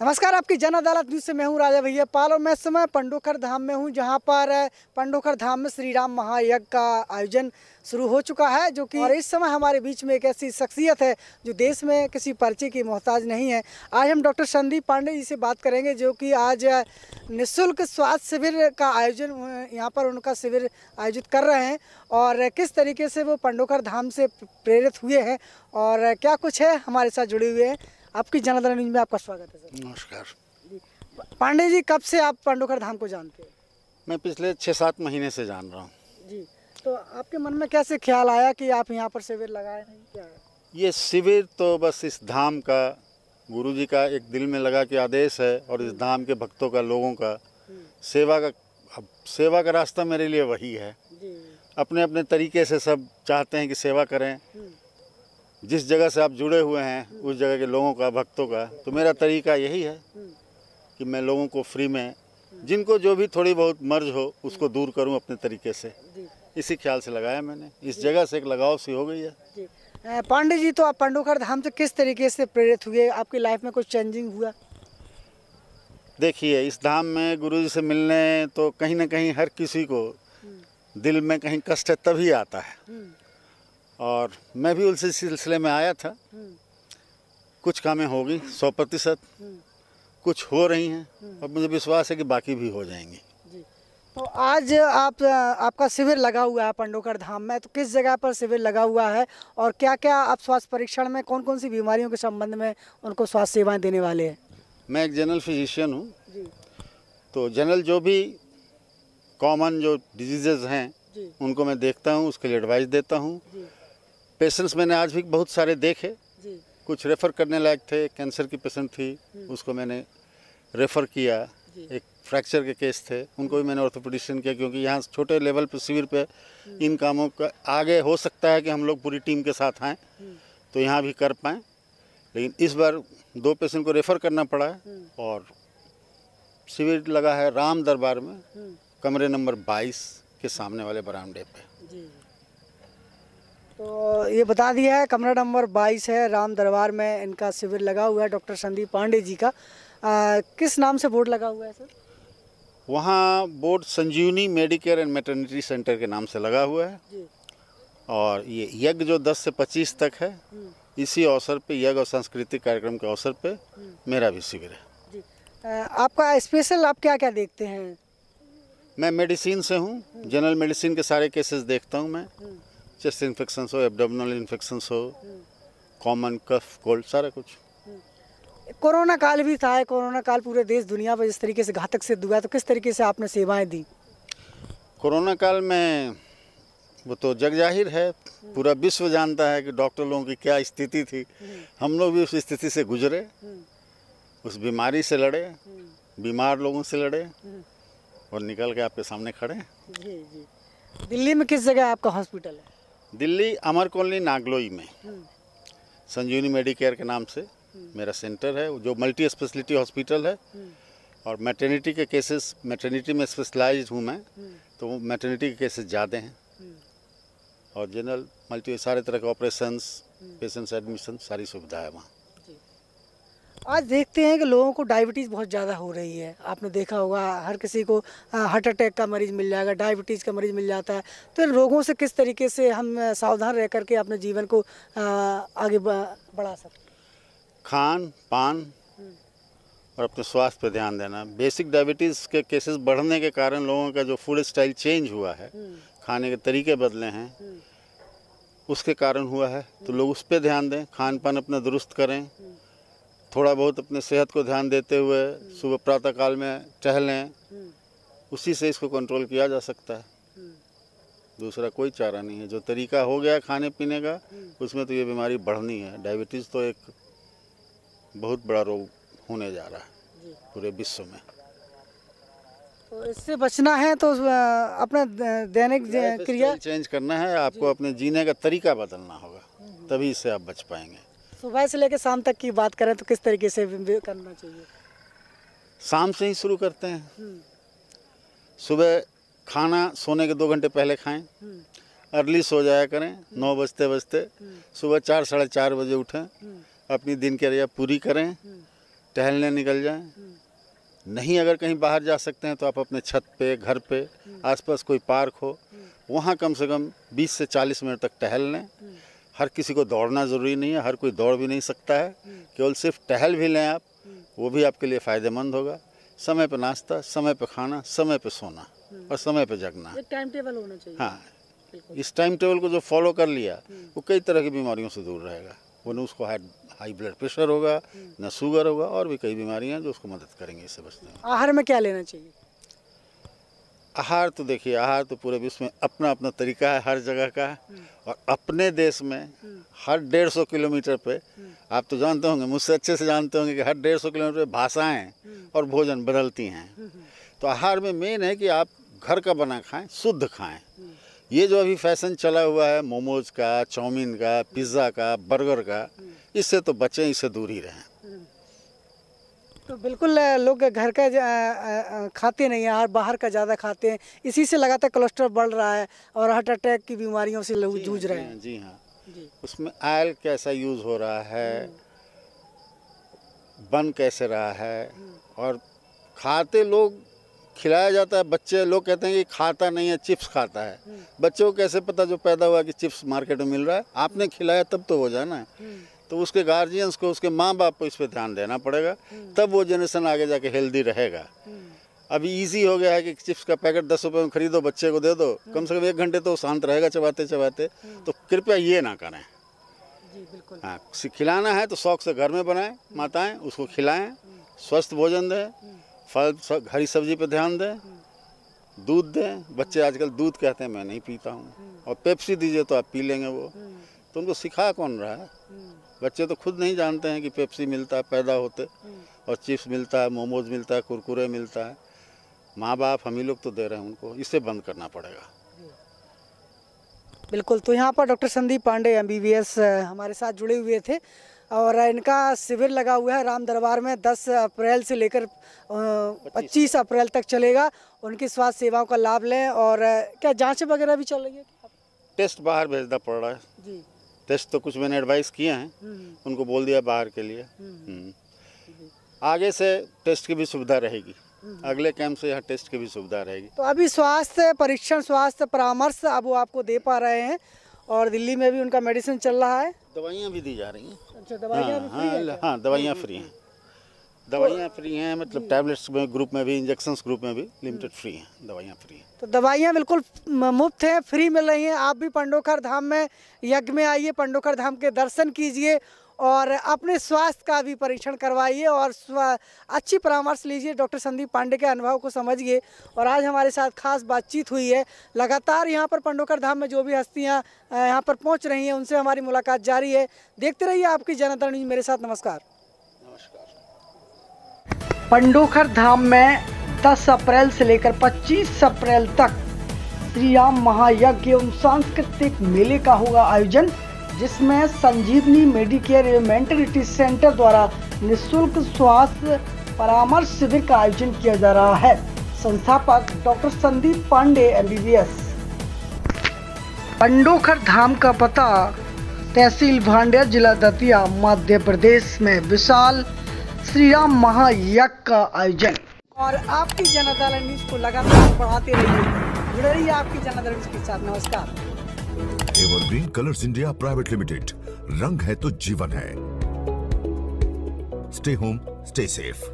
नमस्कार, आपकी जन अदालत न्यूज़ से मैं हूं राजा भैया पाल और मैं इस समय पंडोखर धाम में हूं, जहां पर पंडोखर धाम में श्री राम महायज्ञ का आयोजन शुरू हो चुका है। जो कि और इस समय हमारे बीच में एक ऐसी शख्सियत है जो देश में किसी परिचय की मोहताज नहीं है। आज हम डॉक्टर संदीप पांडे जी से बात करेंगे, जो कि आज निःशुल्क स्वास्थ्य शिविर का आयोजन यहाँ पर उनका शिविर आयोजित कर रहे हैं और किस तरीके से वो पंडोखर धाम से प्रेरित हुए हैं और क्या कुछ है हमारे साथ जुड़े हुए हैं। आपकी जन अदालत न्यूज़ में आपका स्वागत है सर। नमस्कार जी, पांडे जी, कब से आप पंडोखर धाम को जानते हैं? मैं पिछले 6-7 महीने से जान रहा हूँ। जी, तो आपके मन में कैसे ख्याल आया कि आप यहाँ पर शिविर लगाए नहीं? क्या है ये शिविर तो बस इस धाम का गुरुजी का एक दिल में लगा कि आदेश है और इस धाम के भक्तों का, लोगों का सेवा का रास्ता मेरे लिए वही है। जी, अपने अपने तरीके से सब चाहते हैं कि सेवा करें। जिस जगह से आप जुड़े हुए हैं उस जगह के लोगों का, भक्तों का, तो मेरा तरीका यही है कि मैं लोगों को फ्री में, जिनको जो भी थोड़ी बहुत मर्ज हो उसको दूर करूं अपने तरीके से। इसी ख्याल से लगाया मैंने। इस जगह से एक लगाव सी हो गई है। जी। पांडे जी, तो आप पंडोखर धाम से किस तरीके से प्रेरित हुए? आपकी लाइफ में कुछ चेंजिंग हुआ? देखिए, इस धाम में गुरुजी से मिलने तो कहीं ना कहीं हर किसी को दिल में कहीं कष्ट तभी आता है और मैं भी उसी सिलसिले में आया था। कुछ कामें हो गई 100%, कुछ हो रही हैं और मुझे विश्वास है कि बाकी भी हो जाएंगी। जी। तो आज आपका शिविर लगा हुआ है पंडोखर धाम में, तो किस जगह पर शिविर लगा हुआ है और क्या क्या आप स्वास्थ्य परीक्षण में कौन कौन सी बीमारियों के संबंध में उनको स्वास्थ्य सेवाएं देने वाले हैं? मैं एक जनरल फिजिशियन हूँ, तो जनरल जो भी कॉमन जो डिजीज़ हैं उनको मैं देखता हूँ, उसके लिए एडवाइस देता हूँ। पेशेंट्स मैंने आज भी बहुत सारे देखे, कुछ रेफ़र करने लायक थे। कैंसर की पेशेंट थी, उसको मैंने रेफ़र किया। एक फ्रैक्चर के केस थे, उनको भी मैंने ऑर्थोपेडिशियन किया, क्योंकि यहाँ छोटे लेवल पे शिविर पे इन कामों का आगे हो सकता है कि हम लोग पूरी टीम के साथ आएँ तो यहाँ भी कर पाएँ। लेकिन इस बार 2 पेशेंट को रेफ़र करना पड़ा है और शिविर लगा है राम दरबार में, कमरे नंबर 22 के सामने वाले बरामदे पे। तो ये बता दिया है, कमरा नंबर 22 है, राम दरबार में इनका शिविर लगा हुआ है डॉक्टर संदीप पांडे जी का। किस नाम से बोर्ड लगा हुआ है सर? वहाँ board Sanjivani medicare and maternity centre के नाम से लगा हुआ है जी। और ये यज्ञ जो 10 से 25 तक है, इसी अवसर पे, यज्ञ और सांस्कृतिक कार्यक्रम के अवसर पे मेरा भी शिविर है। जी। आपका स्पेशल आप क्या क्या देखते हैं? मैं मेडिसिन से हूँ, जनरल मेडिसिन के सारे केसेस देखता हूँ मैं। चेस्ट इन्फेक्शन हो, एब्डोमिनल इन्फेक्शन हो, कॉमन कफ, कोल्ड, सारा कुछ। कोरोना काल भी था, कोरोना काल पूरे देश दुनिया पर जिस तरीके से घातक सिद्ध हुआ, तो किस तरीके से आपने सेवाएं दी? कोरोना काल में वो तो जग जाहिर है, पूरा विश्व जानता है कि डॉक्टर लोगों की क्या स्थिति थी। हम लोग भी उस स्थिति से गुजरे, उस बीमारी से लड़े, बीमार लोगों से लड़े और निकल के आपके सामने खड़े हैं। जी जी। दिल्ली में किस जगह आपका हॉस्पिटल है? दिल्ली अमर कॉलोनी नागलोई में संजीवनी मेडिकेयर के नाम से मेरा सेंटर है, जो मल्टी स्पेशलिटी हॉस्पिटल है और मैटरनिटी के केसेस, मैटरनिटी में स्पेशलाइज्ड हूँ मैं, तो वो मैटरनिटी के केसेस ज़्यादा हैं और जनरल मल्टी सारे तरह के ऑपरेशंस, पेशेंट्स एडमिशन, सारी सुविधा है वहाँ। आज देखते हैं कि लोगों को डायबिटीज़ बहुत ज़्यादा हो रही है। आपने देखा होगा, हर किसी को हार्ट अटैक का मरीज़ मिल जाएगा, डायबिटीज़ का मरीज़ मिल जाता है। तो इन रोगों से किस तरीके से हम सावधान रह करके अपने जीवन को आगे बढ़ा सकते हैं? खान पान और अपने स्वास्थ्य पर ध्यान देना। बेसिक डायबिटीज़ के केसेस बढ़ने के कारण लोगों का जो फूड स्टाइल चेंज हुआ है, खाने के तरीके बदले हैं, उसके कारण हुआ है। तो लोग उस पर ध्यान दें, खान पान अपना दुरुस्त करें, थोड़ा बहुत अपने सेहत को ध्यान देते हुए सुबह प्रातः काल में टहलें, उसी से इसको कंट्रोल किया जा सकता है। दूसरा कोई चारा नहीं है। जो तरीका हो गया खाने पीने का, उसमें तो ये बीमारी बढ़नी है। डायबिटीज़ तो एक बहुत बड़ा रोग होने जा रहा है पूरे विश्व में। तो इससे बचना है तो अपना दैनिक क्रिया चेंज करना है आपको, अपने जीने का तरीका बदलना होगा, तभी इससे आप बच पाएंगे। सुबह से लेकर शाम तक की बात करें तो किस तरीके से करना चाहिए? शाम से ही शुरू करते हैं। सुबह खाना सोने के 2 घंटे पहले खाएं, अर्ली सो जाया करें, 9 बजते बजते सुबह 4 साढ़े 4 बजे उठें, अपनी दिनचर्या पूरी करें टहलने निकल जाएं। नहीं अगर कहीं बाहर जा सकते हैं तो आप अपने छत पे, घर पे, आसपास कोई पार्क हो, वहाँ कम से कम 20 से 40 मिनट तक टहल लें। हर किसी को दौड़ना ज़रूरी नहीं है, हर कोई दौड़ भी नहीं सकता है, केवल सिर्फ टहल भी लें आप, वो भी आपके लिए फ़ायदेमंद होगा। समय पे नाश्ता, समय पे खाना, समय पे सोना और समय पे जगना। एक टाइम टेबल होना चाहिए। हाँ, इस टाइम टेबल को जो फॉलो कर लिया वो कई तरह की बीमारियों से दूर रहेगा। वो न उसको हाई ब्लड प्रेशर होगा, न शुगर होगा, और भी कई बीमारियां जो उसको मदद करेंगे इससे बचने में। आहार में क्या लेना चाहिए? आहार तो देखिए, आहार तो पूरे विश्व में अपना अपना तरीका है हर जगह का, और अपने देश में हर 150 किलोमीटर पे, आप तो जानते होंगे, मुझसे अच्छे से जानते होंगे कि हर 150 किलोमीटर पे भाषाएँ और भोजन बदलती हैं। तो आहार में मेन है कि आप घर का बना खाएं, शुद्ध खाएं। ये जो अभी फैशन चला हुआ है मोमोज का, चाउमीन का, पिज़्ज़ा का, बर्गर का, इससे तो बचें, इससे दूर ही रहें। तो बिल्कुल लोग घर का खाते नहीं हैं, बाहर का ज़्यादा खाते हैं, इसी से लगातार कोलेस्ट्रॉल बढ़ रहा है और हार्ट अटैक की बीमारियों से लोग जूझ रहे हैं। जी हाँ, उसमें ऑयल कैसा यूज़ हो रहा है, बन कैसे रहा है, और खाते लोग, खिलाया जाता है, बच्चे लोग कहते हैं कि खाता नहीं है, चिप्स खाता है। बच्चों को कैसे पता जो पैदा हुआ कि चिप्स मार्केट में मिल रहा है? आपने खिलाया तब तो हो जाए ना। तो उसके गार्जियंस को, उसके माँ बाप को इस पर ध्यान देना पड़ेगा, तब वो जनरेशन आगे जाके हेल्दी रहेगा। अभी इजी हो गया है कि चिप्स का पैकेट 10 रुपये में खरीदो, बच्चे को दे दो, कम से कम 1 घंटे तो शांत रहेगा चबाते चबाते। तो कृपया ये ना करें। हाँ, खिलाना है तो शौक से घर में बनाएं, माताएं उसको खिलाएं, स्वस्थ भोजन दें, फल हरी सब्जी पे ध्यान दें, दूध दें। बच्चे आजकल दूध कहते हैं, मैं नहीं पीता हूँ, और पेप्सी दीजिए तो आप पी लेंगे वो। तो उनको सिखा कौन रहा है? बच्चे तो खुद नहीं जानते हैं कि पेप्सी मिलता है पैदा होते, और चिप्स मिलता है, मोमोज मिलता है, कुरकुरे मिलता है। माँ बाप, हम ही लोग तो दे रहे हैं उनको, इसे बंद करना पड़ेगा। बिल्कुल। तो यहाँ पर डॉक्टर संदीप पांडे MBBS हमारे साथ जुड़े हुए थे, और इनका शिविर लगा हुआ है राम दरबार में, 10 अप्रैल से लेकर 25 अप्रैल तक चलेगा। उनकी स्वास्थ्य सेवाओं का लाभ लें। और क्या जांच वगैरह भी चल रही है? टेस्ट बाहर भेजना पड़ रहा है जी। टेस्ट तो कुछ मैंने एडवाइस किए हैं, उनको बोल दिया बाहर के लिए। आगे से टेस्ट की भी सुविधा रहेगी, अगले कैंप से यहाँ टेस्ट की भी सुविधा रहेगी। तो अभी स्वास्थ्य परीक्षण, स्वास्थ्य परामर्श अब वो आपको दे पा रहे हैं, और दिल्ली में भी उनका मेडिसिन चल रहा है, दवाइयाँ भी दी जा रही हैं। अच्छा, दवाइयाँ भी फ्री हैं? हाँ, दवाइयाँ फ्री हैं। दवाइयाँ फ्री हैं, मतलब टैबलेट्स में ग्रुप में भी, इंजेक्शंस ग्रुप में भी लिमिटेड फ्री हैं, दवाइयाँ फ्री हैं। तो दवाइयाँ बिल्कुल मुफ्त हैं, फ्री मिल रही हैं। आप भी पंडोखर धाम में यज्ञ में आइए, पंडोखर धाम के दर्शन कीजिए, और अपने स्वास्थ्य का भी परीक्षण करवाइए, और अच्छी परामर्श लीजिए, डॉक्टर संदीप पांडे के अनुभव को समझिए। और आज हमारे साथ खास बातचीत हुई है। लगातार यहाँ पर पंडोखर धाम में जो भी हस्तियाँ यहाँ पर पहुँच रही हैं, उनसे हमारी मुलाकात जारी है। देखते रहिए आपकी जनार्दन न्यूज़ मेरे साथ। नमस्कार। पंडोखर धाम में 10 अप्रैल से लेकर 25 अप्रैल तक श्री राम महायज्ञ एवं सांस्कृतिक मेले का होगा आयोजन, जिसमें संजीवनी मेडिकेयर एवं मेंटलिटी सेंटर द्वारा निःशुल्क स्वास्थ्य परामर्श शिविर का आयोजन किया जा रहा है। संस्थापक डॉक्टर संदीप पांडे MBBS। पंडोखर धाम का पता तहसील भांडेर, जिला दतिया, मध्य प्रदेश में विशाल श्री राम महायज्ञ का आयोजन। और आपकी जनार्दन न्यूज़ को लगातार बढ़ाते रहिए, जुड़े रहिए आपकी जनार्दन न्यूज़ के साथ। नमस्कार। Evergreen colours India private limited, रंग है तो जीवन है। Stay home, stay safe.